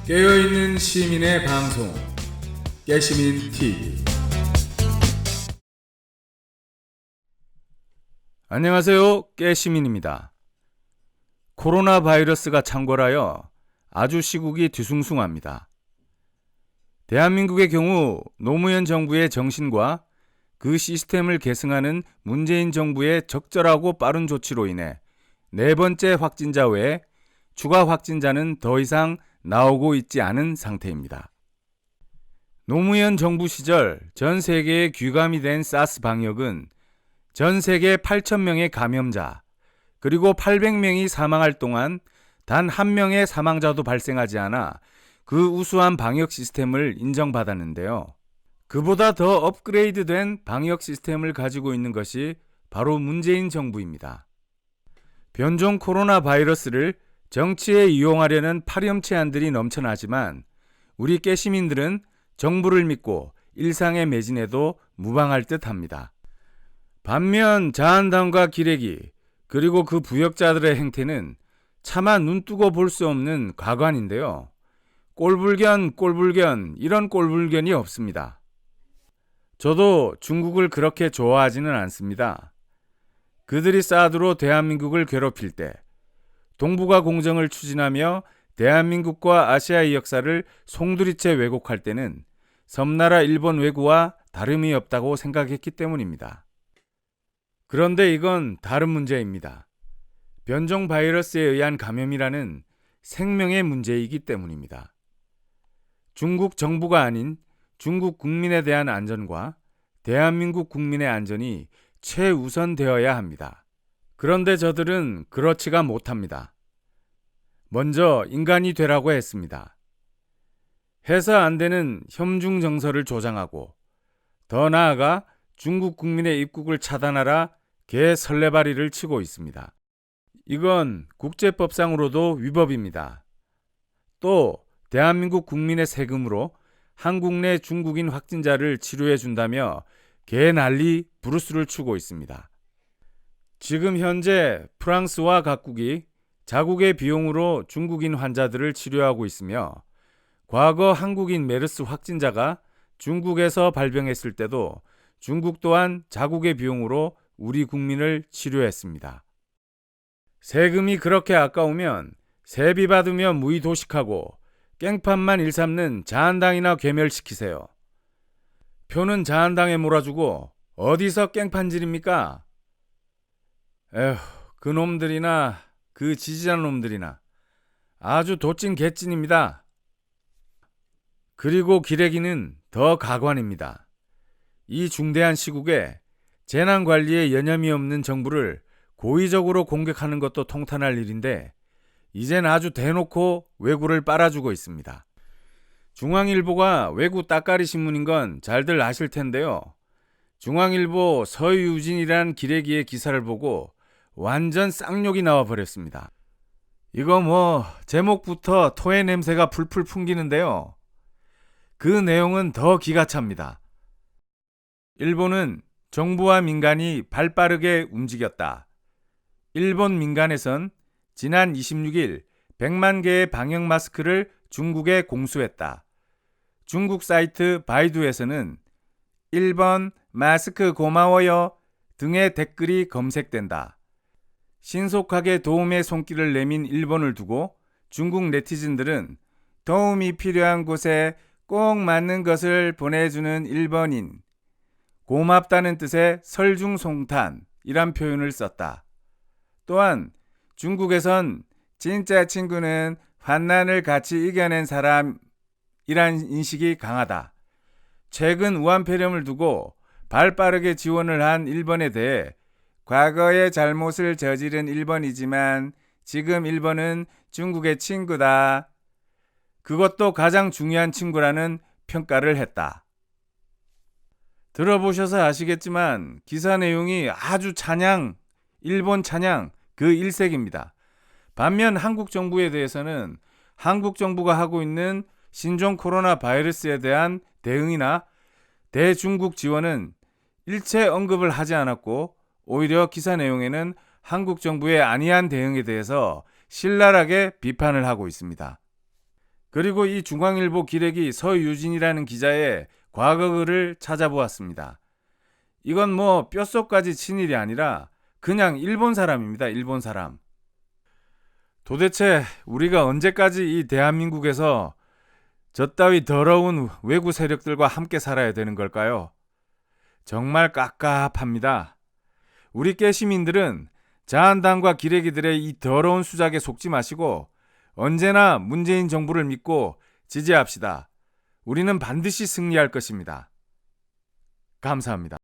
깨어있는 시민의 방송 깨시민 TV. 안녕하세요, 깨시민입니다. 코로나 바이러스가 창궐하여 아주 시국이 뒤숭숭합니다. 대한민국의 경우 노무현 정부의 정신과 그 시스템을 계승하는 문재인 정부의 적절하고 빠른 조치로 인해 네 번째 확진자 외에 추가 확진자는 더 이상 나오고 있지 않은 상태입니다. 노무현 정부 시절 전 세계에 귀감이 된 사스 방역은 전 세계 8,000명의 감염자 그리고 800명이 사망할 동안 단 한 명의 사망자도 발생하지 않아 그 우수한 방역 시스템을 인정받았는데요. 그보다 더 업그레이드된 방역 시스템을 가지고 있는 것이 바로 문재인 정부입니다. 변종 코로나 바이러스를 정치에 이용하려는 파렴치한들이 넘쳐나지만 우리 깨시민들은 정부를 믿고 일상에 매진해도 무방할 듯합니다. 반면 자한당과 기레기 그리고 그 부역자들의 행태는 차마 눈뜨고 볼 수 없는 가관인데요. 꼴불견 이런 꼴불견이 없습니다. 저도 중국을 그렇게 좋아하지는 않습니다. 그들이 사드로 대한민국을 괴롭힐 때, 동북아 공정을 추진하며 대한민국과 아시아의 역사를 송두리째 왜곡할 때는 섬나라 일본 왜구와 다름이 없다고 생각했기 때문입니다. 그런데 이건 다른 문제입니다. 변종 바이러스에 의한 감염이라는 생명의 문제이기 때문입니다. 중국 정부가 아닌 중국 국민에 대한 안전과 대한민국 국민의 안전이 최우선되어야 합니다. 그런데 저들은 그렇지가 못합니다. 먼저 인간이 되라고 했습니다. 해서 안 되는 협중 정서를 조장하고 더 나아가 중국 국민의 입국을 차단하라 개 설레발이를 치고 있습니다. 이건 국제법상으로도 위법입니다. 또 대한민국 국민의 세금으로 한국 내 중국인 확진자를 치료해 준다며 개 난리 브루스를 추고 있습니다. 지금 현재 프랑스와 각국이 자국의 비용으로 중국인 환자들을 치료하고 있으며 과거 한국인 메르스 확진자가 중국에서 발병했을 때도 중국 또한 자국의 비용으로 우리 국민을 치료했습니다. 세금이 그렇게 아까우면 세비 받으며 무의도식하고 깽판만 일삼는 자한당이나 괴멸시키세요. 표는 자한당에 몰아주고 어디서 깽판질입니까? 에휴, 그 놈들이나 그 지지자 놈들이나 아주 도찐 개찐입니다. 그리고 기레기는 더 가관입니다. 이 중대한 시국에 재난관리에 여념이 없는 정부를 고의적으로 공격하는 것도 통탄할 일인데 이젠 아주 대놓고 왜구를 빨아주고 있습니다. 중앙일보가 왜구 따까리 신문인 건 잘들 아실 텐데요. 중앙일보 서유진이란 기레기의 기사를 보고 완전 쌍욕이 나와 버렸습니다. 이거 뭐 제목부터 토의 냄새가 풀풀 풍기는데요. 그 내용은 더 기가 찹니다. 일본은 정부와 민간이 발빠르게 움직였다. 일본 민간에선 지난 26일 100만 개의 방역 마스크를 중국에 공수했다. 중국 사이트 바이두에서는 1번 마스크 고마워요 등의 댓글이 검색된다. 신속하게 도움의 손길을 내민 일본을 두고 중국 네티즌들은 도움이 필요한 곳에 꼭 맞는 것을 보내주는 일본인, 고맙다는 뜻의 설중송탄이란 표현을 썼다. 또한 중국에선 진짜 친구는 환난을 같이 이겨낸 사람이란 인식이 강하다. 최근 우한폐렴을 두고 발빠르게 지원을 한 일본에 대해 과거의 잘못을 저지른 일본이지만 지금 일본은 중국의 친구다. 그것도 가장 중요한 친구라는 평가를 했다. 들어보셔서 아시겠지만 기사 내용이 아주 일본 찬양 그 일색입니다. 반면 한국 정부에 대해서는 한국 정부가 하고 있는 신종 코로나 바이러스에 대한 대응이나 대중국 지원은 일체 언급을 하지 않았고 오히려 기사 내용에는 한국 정부의 안이한 대응에 대해서 신랄하게 비판을 하고 있습니다. 그리고 이 중앙일보 기레기 서유진이라는 기자의 과거 글을 찾아보았습니다. 이건 뭐 뼛속까지 친일이 아니라 그냥 일본 사람입니다. 일본 사람. 도대체 우리가 언제까지 이 대한민국에서 저 따위 더러운 외구 세력들과 함께 살아야 되는 걸까요? 정말 깝깝합니다. 우리 깨시민들은 자한당과 기레기들의 이 더러운 수작에 속지 마시고 언제나 문재인 정부를 믿고 지지합시다. 우리는 반드시 승리할 것입니다. 감사합니다.